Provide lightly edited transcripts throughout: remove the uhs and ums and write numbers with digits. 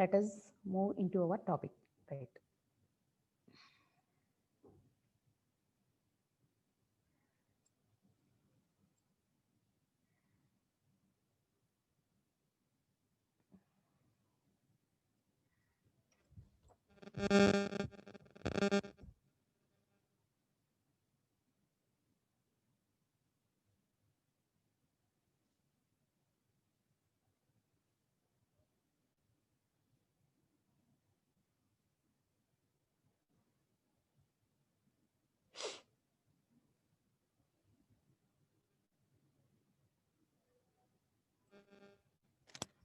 let us move into our topic, right?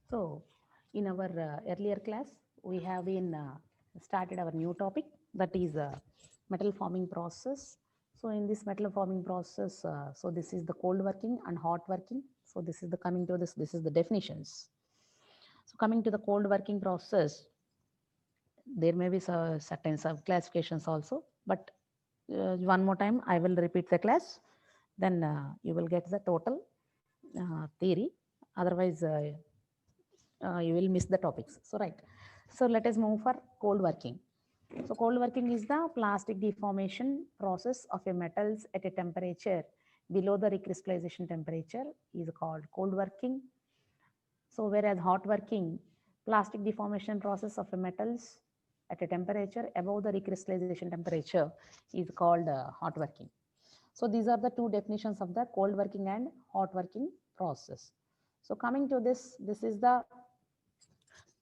So, in our earlier class, we have been started our new topic, that is metal forming process. So, in this metal forming process, so this is the cold working and hot working. So, this is the coming to this. This is the definitions. So, coming to the cold working process, there may be certain sub classifications also, but one more time I will repeat the class, then you will get the total theory. Otherwise, you will miss the topics. So, right. So, let us move for cold working. So, cold working is the plastic deformation process of a metals at a temperature below the recrystallization temperature is called cold working. So, whereas hot working, plastic deformation process of a metals at a temperature above the recrystallization temperature is called hot working. So, these are the two definitions of the cold working and hot working process. So, coming to this, this is the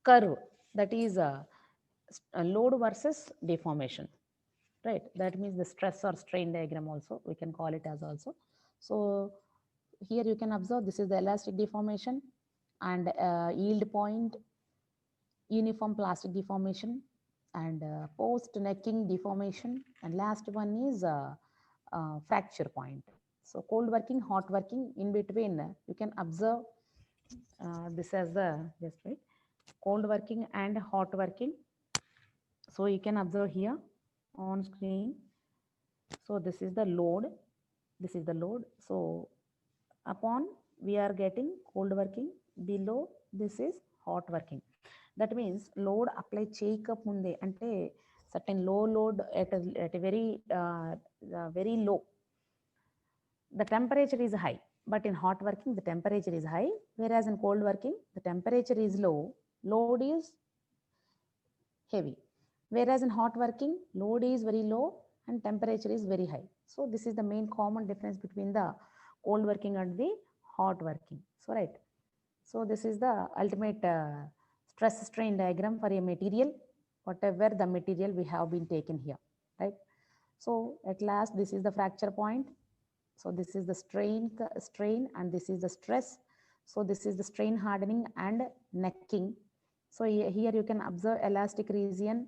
curve, that is a load versus deformation, right? That means the stress or strain diagram also, we can call it as also. So, here you can observe this is the elastic deformation and yield point, uniform plastic deformation, and post necking deformation, and last one is fracture point. So, cold working, hot working, in between you can observe this as the just right cold working and hot working. So, you can observe here on screen. So, this is the load, this is the load. So, upon we are getting cold working, below this is hot working. That means load apply చేయక ముందే అంటే certain low load at a very low, the temperature is high, but in hot working the temperature is high, whereas in cold working the temperature is low, load is heavy, whereas in hot working load is very low and temperature is very high. So this is the main common difference between the cold working and the hot working. So right, so this is the ultimate stress strain diagram for a material, whatever the material we have been taken here, right? So at last this is the fracture point. So this is the strain and this is the stress. So this is the strain hardening and necking. So here you can observe elastic region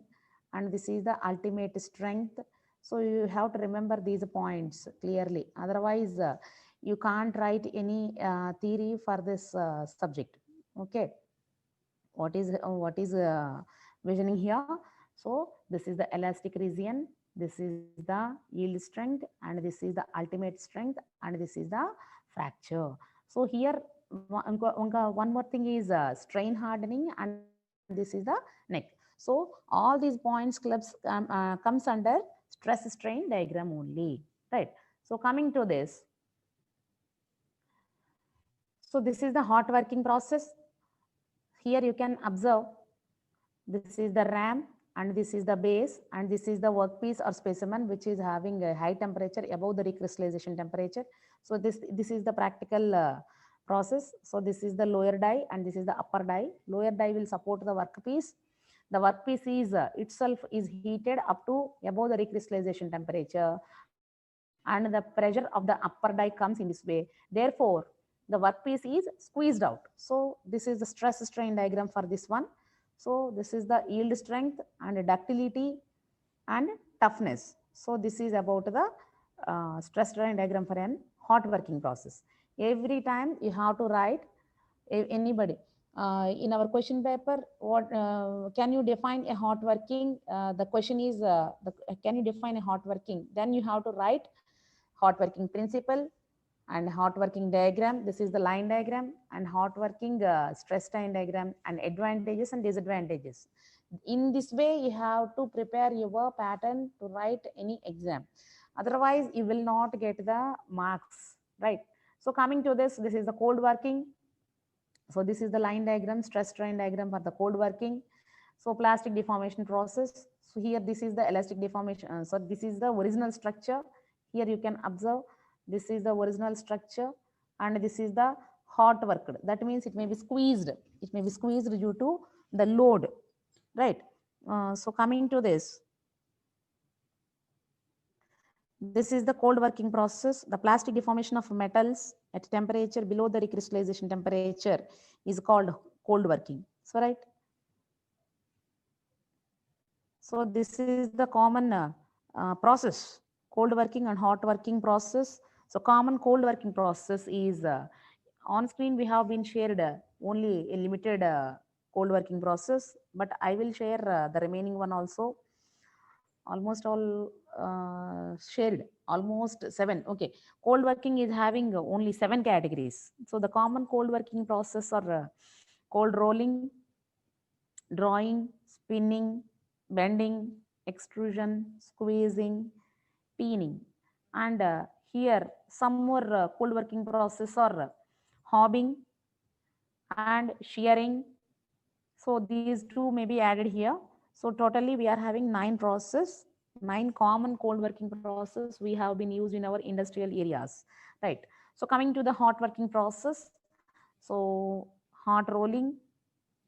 and this is the ultimate strength. So you have to remember these points clearly. Otherwise, you can't write any theory for this subject. Okay. What is visioning here? So this is the elastic region, this is the yield strength, and this is the ultimate strength, and this is the fracture. So here one more thing is strain hardening, and this is the neck. So all these points clubs comes under stress strain diagram only, right? So coming to this, so this is the hot working process. Here you can observe this is the RAM and this is the base and this is the workpiece or specimen which is having a high temperature above the recrystallization temperature. So this is the practical process. So this is the lower die and this is the upper die. Lower die will support the workpiece. The workpiece is itself is heated up to above the recrystallization temperature, and the pressure of the upper die comes in this way. Therefore, the workpiece is squeezed out. So this is the stress strain diagram for this one. So this is the yield strength and ductility and toughness. So this is about the stress strain diagram for an hot working process. Every time you have to write anybody. In our question paper, what can you define a hot working? The question is, can you define a hot working? Then you have to write hot working principle, and hot working diagram. This is the line diagram and hot working stress strain diagram and advantages and disadvantages. In this way, you have to prepare your pattern to write any exam. Otherwise, you will not get the marks, right? So coming to this, this is the cold working. So this is the line diagram, stress strain diagram for the cold working. So plastic deformation process. So here this is the elastic deformation. So this is the original structure. Here you can observe this is the original structure and this is the hot worked. That means it may be squeezed. It may be squeezed due to the load, right? So coming to this, this is the cold working process. The plastic deformation of metals at temperature below the recrystallization temperature is called cold working. So right. So this is the common process, cold working and hot working process. So common cold working process is on screen we have been shared only a limited cold working process, but I will share the remaining one also. Almost all shared, almost 7. Okay, cold working is having only 7 categories. So the common cold working process are cold rolling, drawing, spinning, bending, extrusion, squeezing, peening. And here some more cold working process are hobbing and shearing. So these two may be added here. So totally we are having 9 process, 9 common cold working process we have been used in our industrial areas, right? So coming to the hot working process, so hot rolling,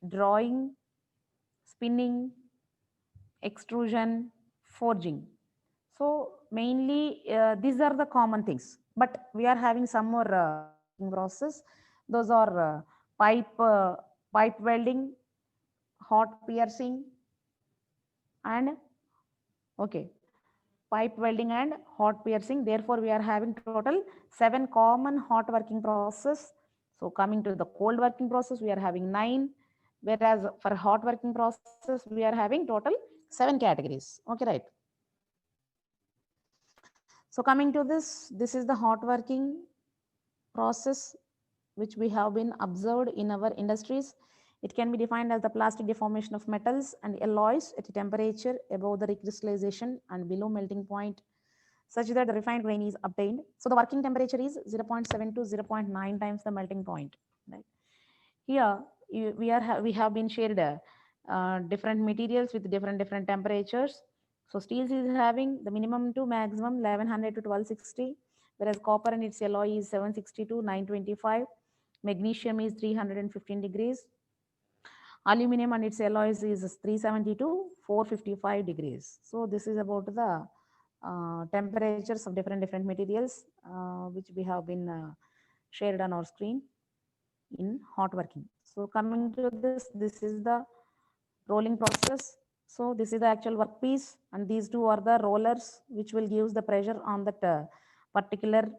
drawing, spinning, extrusion, forging. So mainly these are the common things, but we are having some more working process. Those are pipe welding, hot piercing, and okay, pipe welding and hot piercing. Therefore, we are having total 7 common hot working process. So coming to the cold working process, we are having 9, whereas for hot working process, we are having total 7 categories. Okay, right. So coming to this is the hot working process which we have been observed in our industries. It can be defined as the plastic deformation of metals and alloys at a temperature above the recrystallization and below melting point such that the refined grain is obtained. So the working temperature is 0.7 to 0.9 times the melting point. Right? Here we have been shared different materials with different temperatures. So steel is having the minimum to maximum 1100 to 1260, whereas copper and its alloy is 760 to 925. Magnesium is 315 degrees. Aluminum and its alloys is 370 to 455 degrees. So this is about the temperatures of different materials which we have been shared on our screen in hot working. So coming to this is the rolling process. So this is the actual workpiece and these two are the rollers which will give the pressure on that particular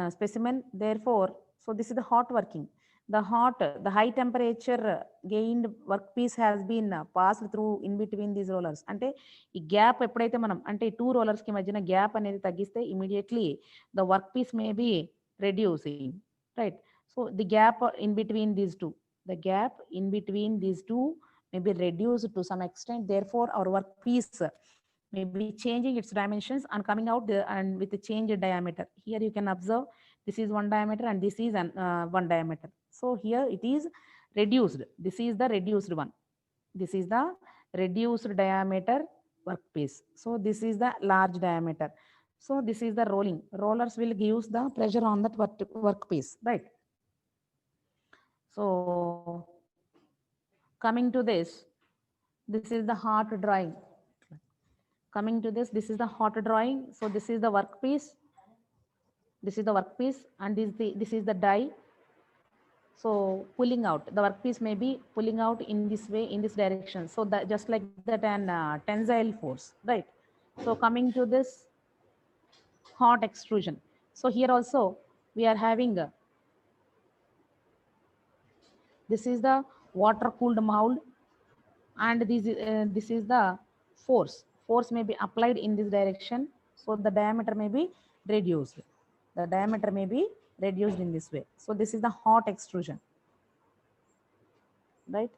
specimen. Therefore, so this is the hot working. The high temperature gained workpiece has been passed through in between these rollers. అంటే ఈ gap ఎప్పుడైతే మనం అంటే 2 rollers కి మధ్యన gap అనేది తగ్గిస్తే immediately the workpiece may be reducing, right? So the gap in between these two, the gap in between these two may be reduced to some extent. Therefore, our workpiece may be changing its dimensions and coming out and with a changed diameter. Here you can observe this is one diameter and this is one diameter. So here it is reduced. This is the reduced one. This is the reduced diameter workpiece. So this is the large diameter. So this is the rolling. Rollers will give the pressure on that workpiece, right? So coming to this is the hot drawing. Coming to this is the hot drawing. So this is the workpiece. This is the workpiece and this is the die. So pulling out, the workpiece may be pulling out in this way, in this direction. So that just like that an tensile force, right? So coming to this hot extrusion. So here also we are having this is the water cooled mold and this is the force may be applied in this direction, so the diameter may be reduced. The diameter may be reduced in this way. So this is the hot extrusion, right?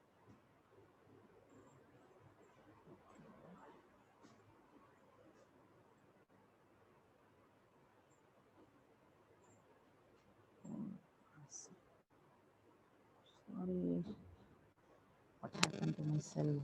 Sorry, what happened to my cell?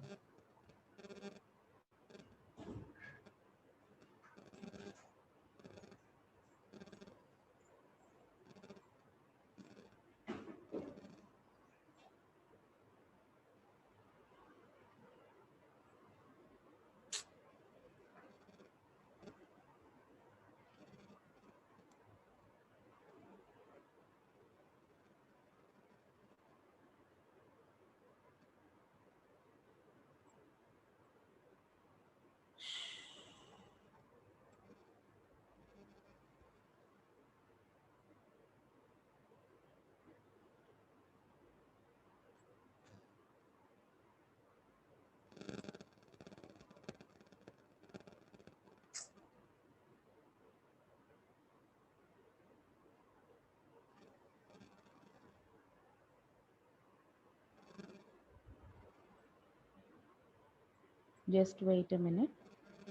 Just wait a minute.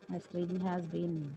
My screen has been.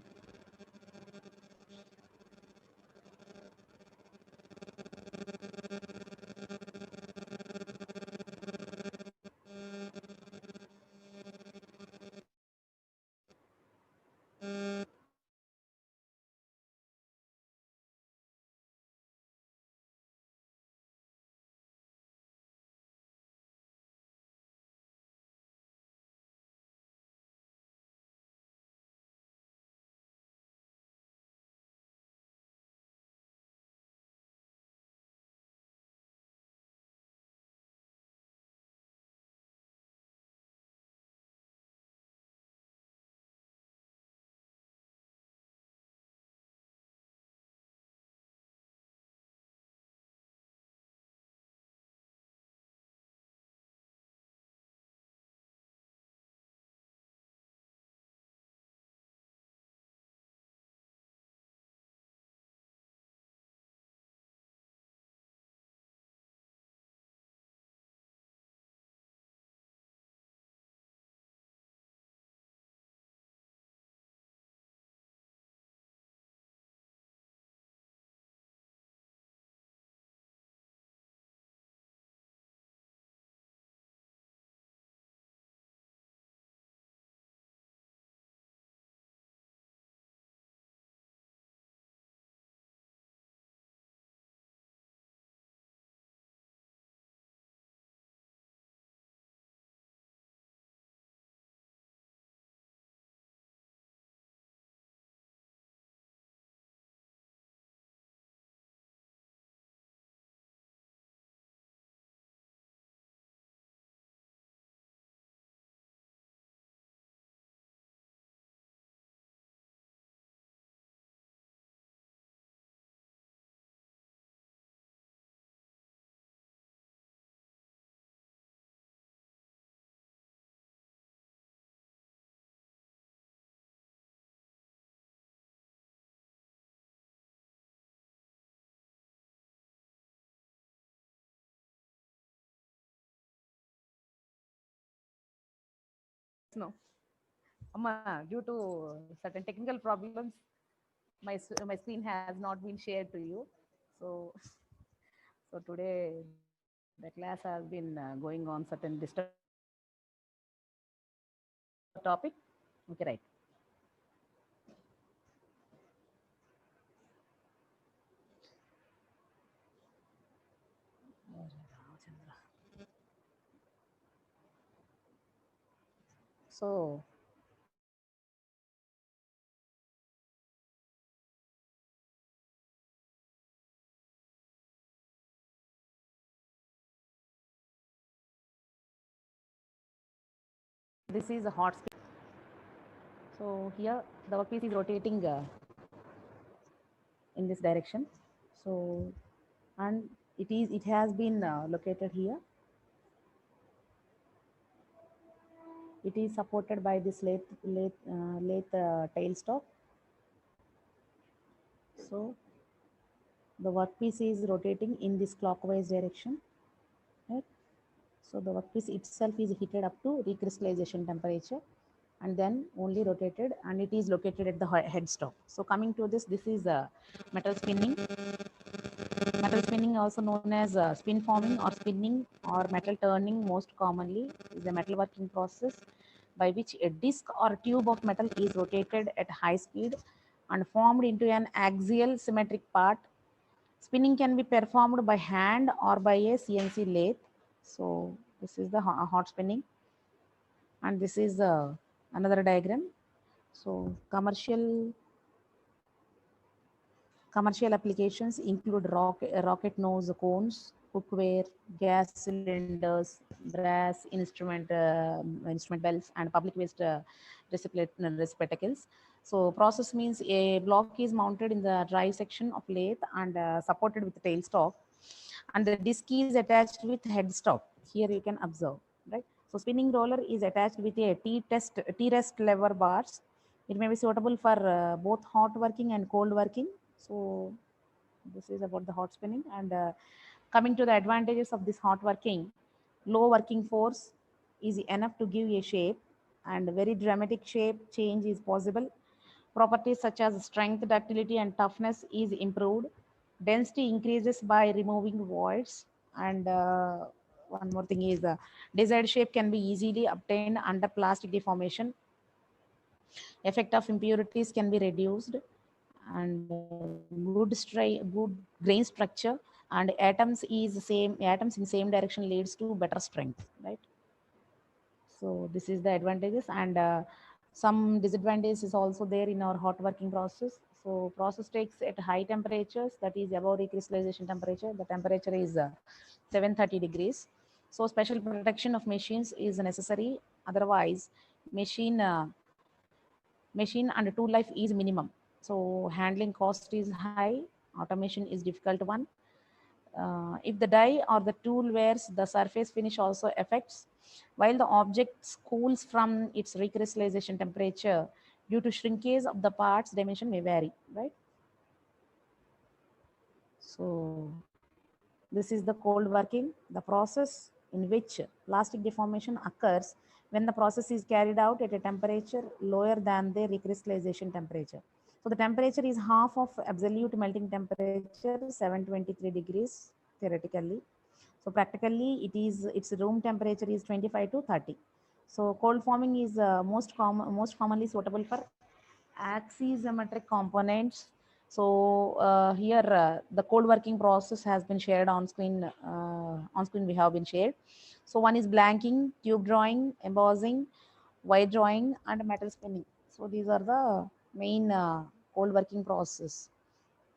No, Amma, due to certain technical problems, my screen has not been shared to you. So so today the class has been going on certain disturbed topic. Okay, right. So this is a hot spin. So here the workpiece is rotating in this direction. So and it has been located here. It is supported by this lathe tailstock. So The workpiece is rotating in this clockwise direction, right? So the workpiece itself is heated up to recrystallization temperature and then only rotated, and it is located at the headstock. So coming to this, this is metal spinning. Metal spinning, also known as spin forming or spinning or metal turning, most commonly is a metalworking process by which a disc or tube of metal is rotated at high speed and formed into an axial symmetric part. Spinning can be performed by hand or by a CNC lathe. So this is the hot spinning, and this is another diagram. So commercial applications include rocket nose cones, cookware, gas cylinders, brass instrument belts, and public waste receptacles. So process means a block is mounted in the drive section of lathe and supported with tailstock, and the disc is attached with headstock. Here you can observe, right? So spinning roller is attached with a T-rest lever bars. It may be suitable for both hot working and cold working. So this is about the hot spinning. And coming to the advantages of this hot working, low working force is enough to give a shape, and very dramatic shape change is possible. Properties such as strength, ductility, and toughness is improved. Density increases by removing voids. And one more thing is desired shape can be easily obtained under plastic deformation. Effect of impurities can be reduced, and good grain structure, and atoms in same direction leads to better strength, right? So this is the advantages, and some disadvantages is also there in our hot working process. So process takes at high temperatures, that is above recrystallization temperature. The temperature is 730 degrees. So special protection of machines is necessary. Otherwise, machine uh, machine and tool life is minimum. So handling cost is high. Automation is difficult one. If the die or the tool wears, the surface finish also affects. While the object cools from its recrystallization temperature, due to shrinkage of the parts, dimension may vary, right? So this is the cold working, the process in which plastic deformation occurs when the process is carried out at a temperature lower than the recrystallization temperature. So the temperature is half of absolute melting temperature, 723 degrees theoretically. So practically, its room temperature is 25 to 30. So cold forming is most commonly suitable for axisymmetric components. So here the code working process has been shared on screen. On screen we have been shared. So one is blanking, tube drawing, embossing, wire drawing, and metal spinning. So these are the main cold working process.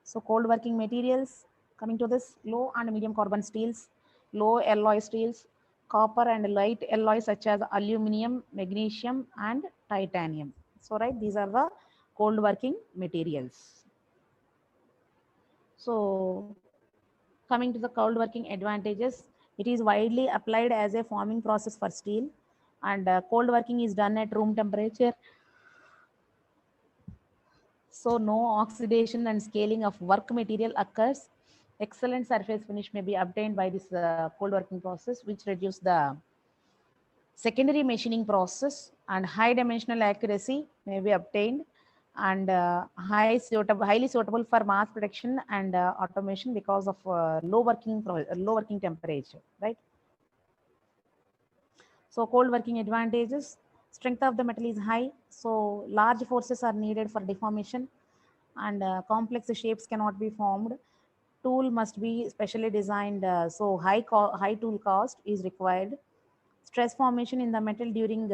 So cold working materials, coming to this, low and medium carbon steels, low alloy steels, copper and light alloys such as aluminum, magnesium, and titanium. So right, these are the cold working materials. So coming to the cold working advantages, it is widely applied as a forming process for steel, and cold working is done at room temperature. So no oxidation and scaling of work material occurs. Excellent surface finish may be obtained by this cold working process, which reduces the secondary machining process, and high dimensional accuracy may be obtained, and highly suitable for mass production and automation because of low working temperature, right? So cold working advantages, strength of the metal is high, so large forces are needed for deformation, and complex shapes cannot be formed. Tool must be specially designed, so high tool cost is required. Stress formation in the metal during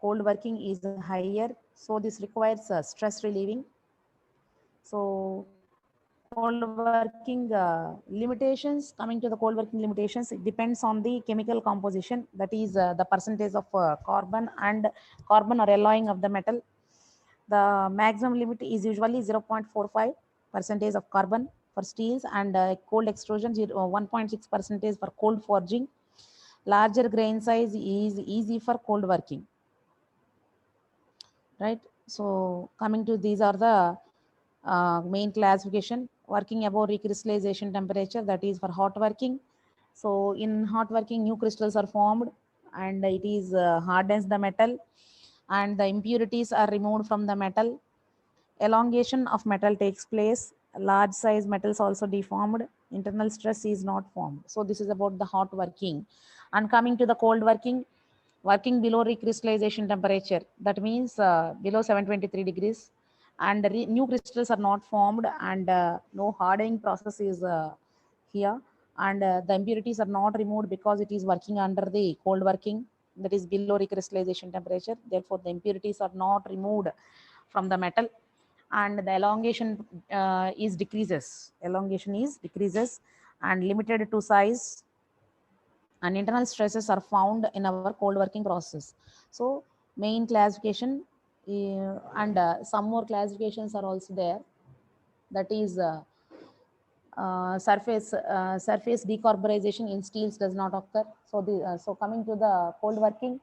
cold working is higher, so this requires stress relieving. So cold working limitations, coming to the cold working limitations, it depends on the chemical composition, that is the percentage of carbon or alloying of the metal. The maximum limit is usually 0.45 percentage of carbon for steels, and cold extrusion 1.6 percentage for cold forging. Larger grain size is easy for cold working, right? So coming to, these are the main classification: working above recrystallization temperature, that is for hot working. So in hot working, new crystals are formed and it is hardens the metal and the impurities are removed from the metal. Elongation of metal takes place. Large size metals also deformed. Internal stress is not formed. So this is about the hot working. And coming to the cold working, working below recrystallization temperature. That means below 723 degrees. And new crystals are not formed and no hardening process is here. And the impurities are not removed because it is working under the cold working, that is below recrystallization temperature. Therefore, the impurities are not removed from the metal and the elongation is decreases. Elongation is decreases and limited to size, and internal stresses are found in our cold working process. So main classification and some more classifications are also there. That is surface decarburization in steels does not occur. So so coming to the cold working,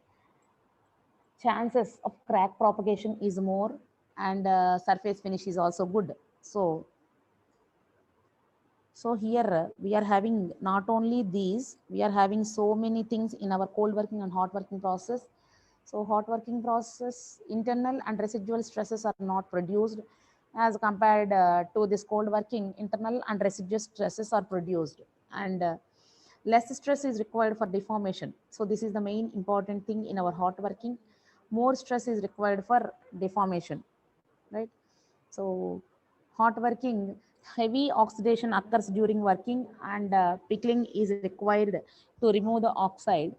chances of crack propagation is more and surface finish is also good. So here we are having not only these, we are having so many things in our cold working and hot working process. So hot working process, internal and residual stresses are not produced as compared to this cold working. Internal and residual stresses are produced and less stress is required for deformation. So this is the main important thing in our hot working. More stress is required for deformation, right? So hot working, heavy oxidation occurs during working and pickling is required to remove the oxide.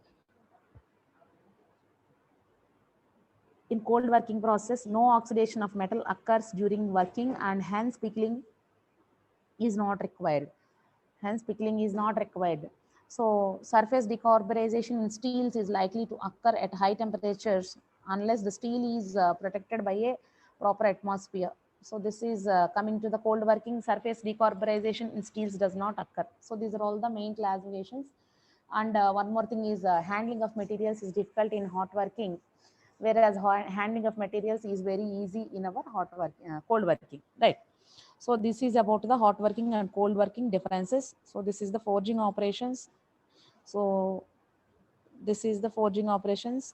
In cold working process, no oxidation of metal occurs during working and hence pickling is not required. Hence pickling is not required. So surface decarburization in steels is likely to occur at high temperatures unless the steel is protected by a proper atmosphere. So this is coming to the cold working. Surface decarburization in steels does not occur. So these are all the main classifications. And one more thing is handling of materials is difficult in hot working, whereas handling of materials is very easy in our cold working, right? So this is about the hot working and cold working differences. So this is the forging operations. So this is the forging operations.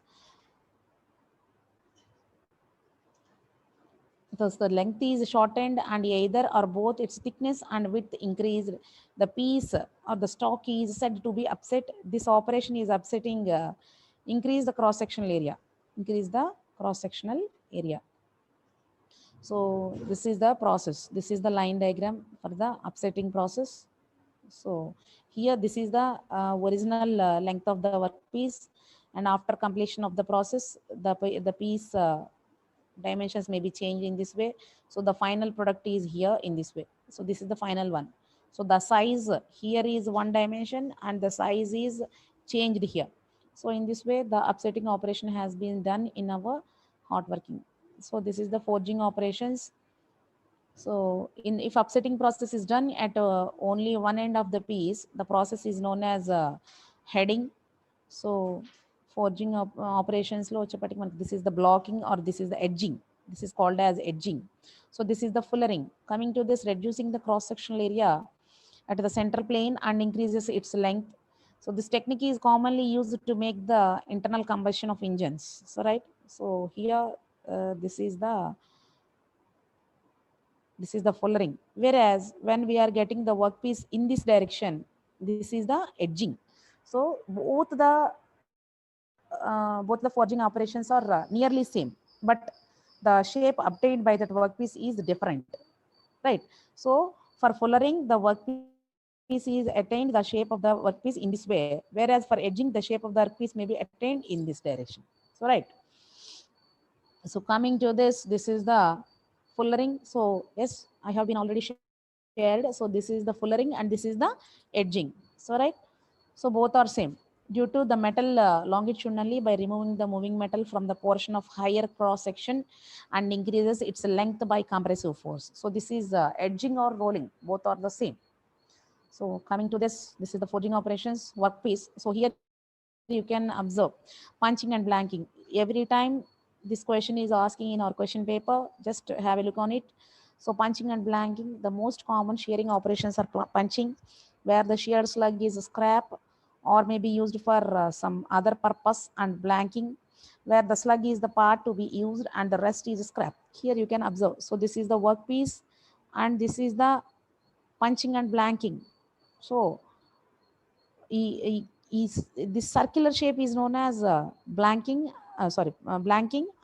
Thus the length is shortened and either or both its thickness and width increased. The piece or the stock is said to be upset. This operation is upsetting, increase the cross-sectional area. Increase the cross-sectional area. So this is the process. This is the line diagram for the upsetting process. So here this is the original length of the workpiece, and after completion of the process, the piece dimensions may be changed in this way. So the final product is here in this way. So this is the final one. So the size here is one dimension and the size is changed here. So in this way, the upsetting operation has been done in our hot working. So this is the forging operations. So if upsetting process is done at only one end of the piece, the process is known as heading. So forging operations lo chepati manaki this is the blocking or this is the edging. This is called as edging. So this is the fullering. Coming to this, reducing the cross sectional area at the center plane and increases its length. So this technique is commonly used to make the internal combustion of engines. So right. So here this is the fullering. Whereas when we are getting the workpiece in this direction, this is the edging. So both the forging operations are nearly same, but the shape obtained by that workpiece is different, right? So for fullering, the workpiece is attained the shape of the workpiece in this way, whereas for edging, the shape of the workpiece may be attained in this direction. So right. So coming to this is the fullering. So yes, I have been already shared. So this is the fullering and this is the edging. So right. So both are same. Due to the metal longitudinally, by removing the moving metal from the portion of higher cross section and increases its length by compressive force. So this is edging or rolling. Both are the same. So coming to this is the forging operations workpiece. So here you can observe punching and blanking. Every time this question is asking in our question paper, just have a look on it. So punching and blanking, the most common shearing operations are punching, where the sheared slug is scrap or may be used for some other purpose, and blanking, where the slug is the part to be used and the rest is scrap. Here you can observe. So this is the workpiece and this is the punching and blanking. So this circular shape is known as blanking,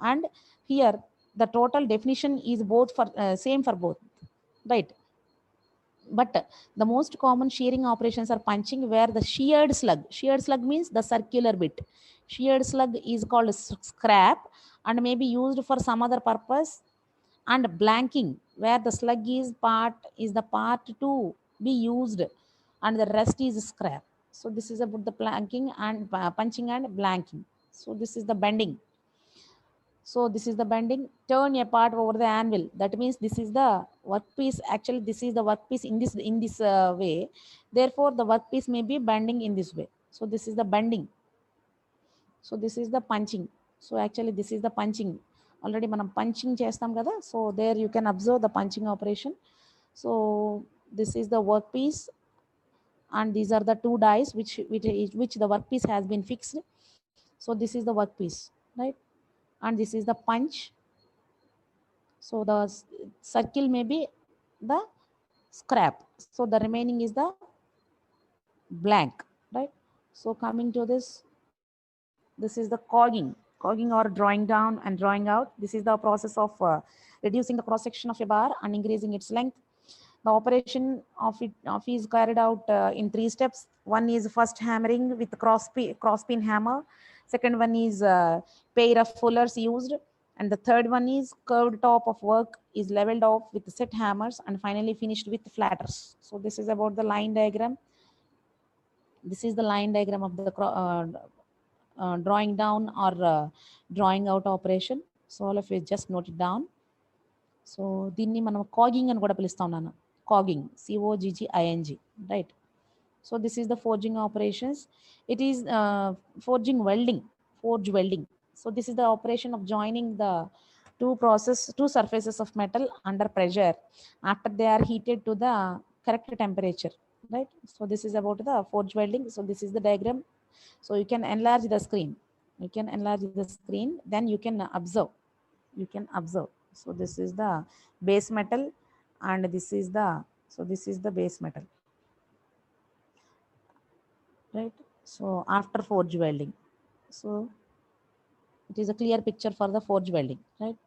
and here the total definition is both for same for both, right? But the most common shearing operations are punching, where the sheared slug means the circular bit. Sheared slug is called scrap and may be used for some other purpose, and blanking, where the slug is the part to be used and the rest is scrap. So this is about the blanking and punching and blanking. So this is the bending. So this is the bending. Turn a part over the anvil. That means this is the workpiece. Actually, this is the workpiece in this way. Therefore, the workpiece may be bending in this way. So this is the bending. So this is the punching. So actually, this is the punching. Already manam punching chestam kada. So there you can observe the punching operation. So this is the workpiece, and these are the two dies which the workpiece has been fixed. So this is the workpiece, right? And this is the punch. So the circle may be the scrap. So the remaining is the blank, right? So coming to this is the cogging or drawing down and drawing out. This is the process of reducing the cross section of a bar and increasing its length. The operation of is carried out in 3 steps. One is first hammering with crosspin hammer. Second one is pair of fullers used. And the third one is curved top of work is leveled off with set hammers and finally finished with flatters. So this is about the line diagram. This is the line diagram of the drawing down or drawing out operation. So all of you just note it down. So దీన్ని మనం కాగింగ్ అని కూడా పిలుస్తా ఉన్నాను. కాగింగ్, COGGING, right? So this is the forging operations. It is forge welding. So this is the operation of joining the two surfaces of metal under pressure after they are heated to the correct temperature, right? So this is about the forge welding. So this is the diagram. So you can enlarge the screen. Then you can observe. So this is the base metal and this is the base metal, right? So after forge welding, so it is a clear picture for the forge welding, right?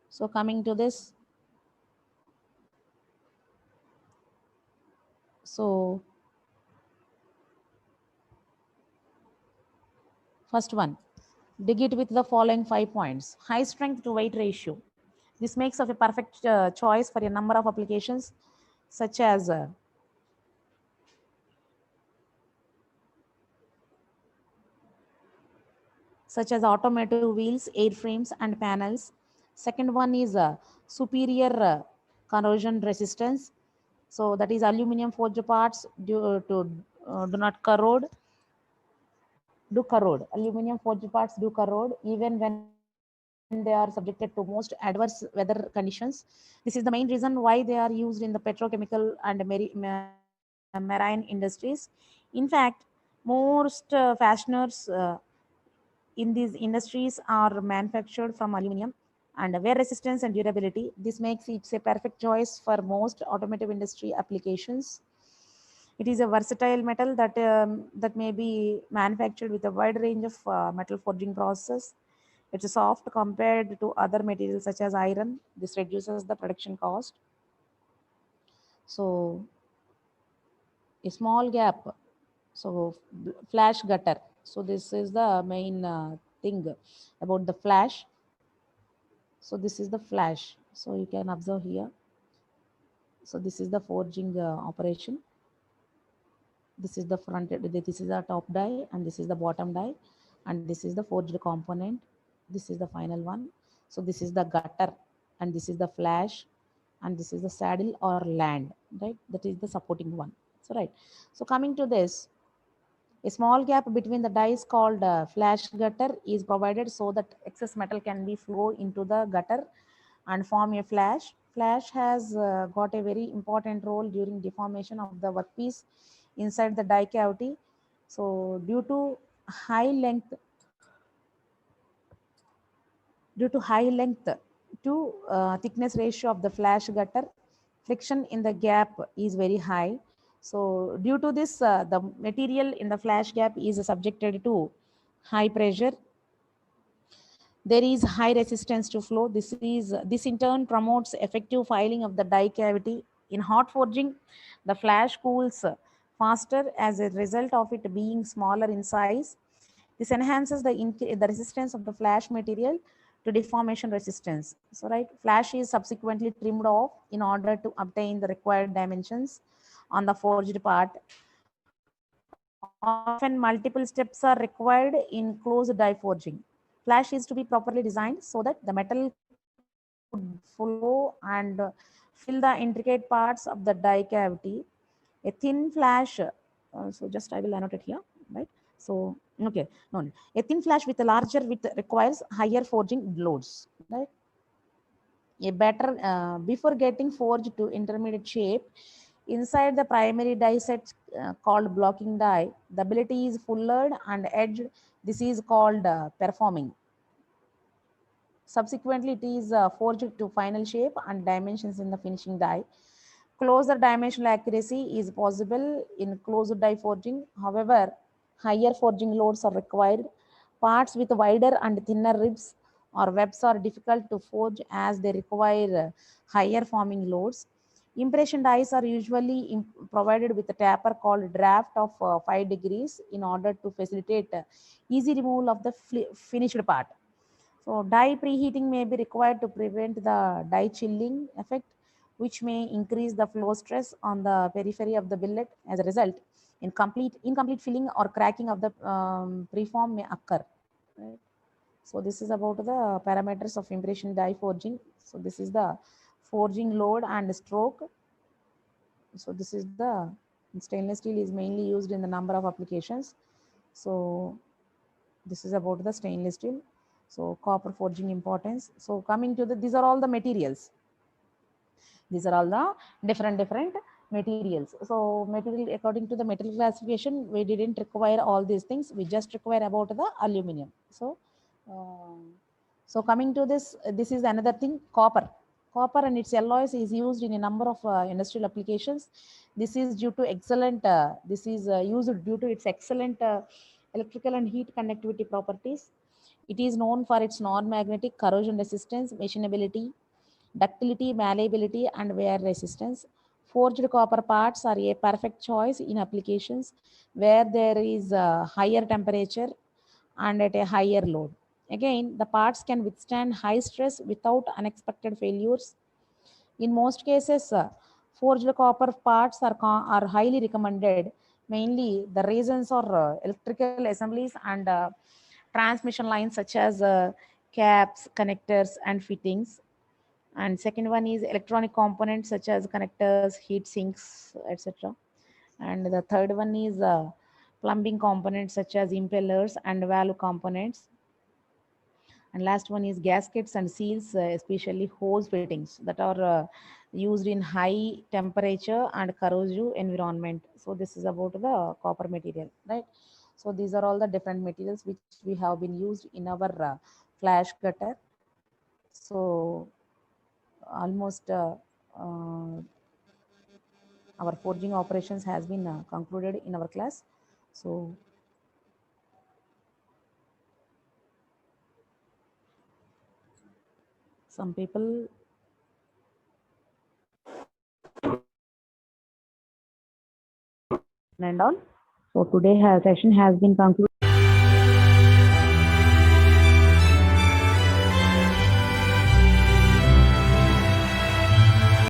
So coming to this, so first one, dig it with the following 5 points. High strength to weight ratio. This makes of a perfect choice for a number of applications such as automotive wheels, airframes, and panels. Second one is superior corrosion resistance. So that is aluminum forged parts do not corrode. Aluminum forged parts do corrode even when they are subjected to most adverse weather conditions. This is the main reason why they are used in the petrochemical and marine industries. In fact, most fasteners in these industries are manufactured from aluminum and wear resistance and durability. This makes it a perfect choice for most automotive industry applications. It is a versatile metal that may be manufactured with a wide range of metal forging process. It's soft compared to other materials such as iron. This reduces the production cost. So a small gap, so flash gutter. So this is the main thing about the flash. So this is the flash. So you can observe here. So this is the forging operation. This is the front, this is the top die and this is the bottom die, and this is the forged component. This is the final one. So this is the gutter and this is the flash and this is the saddle or land, right? That is the supporting one. So right. So coming to this, a small gap between the dies called flash gutter is provided so that excess metal can be flow into the gutter and form a flash. Flash has got a very important role during deformation of the workpiece inside the die cavity. So due to high length to thickness ratio of the flash gutter, friction in the gap is very high. So due to this, the material in the flash gap is subjected to high pressure. There is high resistance to flow. This in turn promotes effective filing of the die cavity. In hot forging, the flash cools faster as a result of it being smaller in size. This enhances the resistance of the flash material to deformation resistance. So, right, flash is subsequently trimmed off in order to obtain the required dimensions on the forged part. Often, multiple steps are required in closed die forging. Flash is to be properly designed so that the metal could flow and fill the intricate parts of the die cavity. A thin flash, so just I will annotate here, right? So, okay, no, a thin flash with a larger width requires higher forging loads, right? A better, before getting forged to intermediate shape, inside the primary die set called blocking die, the billet is fullered and edged. This is called performing. Subsequently, it is forged to final shape and dimensions in the finishing die. Closer dimensional accuracy is possible in closed die forging. However, higher forging loads are required. Parts with wider and thinner ribs or webs are difficult to forge as they require higher forming loads. Impression dies are usually provided with a taper called draft of 5 degrees in order to facilitate easy removal of the finished part. So die preheating may be required to prevent the die chilling effect, which may increase the flow stress on the periphery of the billet. As a result, incomplete filling or cracking of the preform may occur. Right? So this is about the parameters of impression die forging. So this is the forging load and stroke. So this is the stainless steel is mainly used in the number of applications. So this is about the stainless steel. So copper forging importance. So coming to these are all the materials. These are all the different materials. So material, according to the material classification, we didn't require all these things. We just require about the aluminum. So, coming to this is another thing, copper. Copper and its alloys is used in a number of industrial applications. This is due to excellent. This is used due to its excellent electrical and heat conductivity properties. It is known for its non-magnetic corrosion resistance, machinability, ductility, malleability, and wear resistance. Forged copper parts are a perfect choice in applications where there is a higher temperature and at a higher load. Again, the parts can withstand high stress without unexpected failures. In most cases, forged copper parts are highly recommended. Mainly, the reasons are electrical assemblies and transmission lines such as caps, connectors, and fittings. And second one is electronic components such as connectors, heat sinks, etc. And the third one is plumbing components such as impellers and valve components. And last one is gaskets and seals, especially hose fittings that are used in high temperature and corrosive environment. So this is about the copper material, right? So these are all the different materials which we have been used in our flash cutter. So almost our forging operations has been concluded in our class. So some people and all. So today session has been concluded.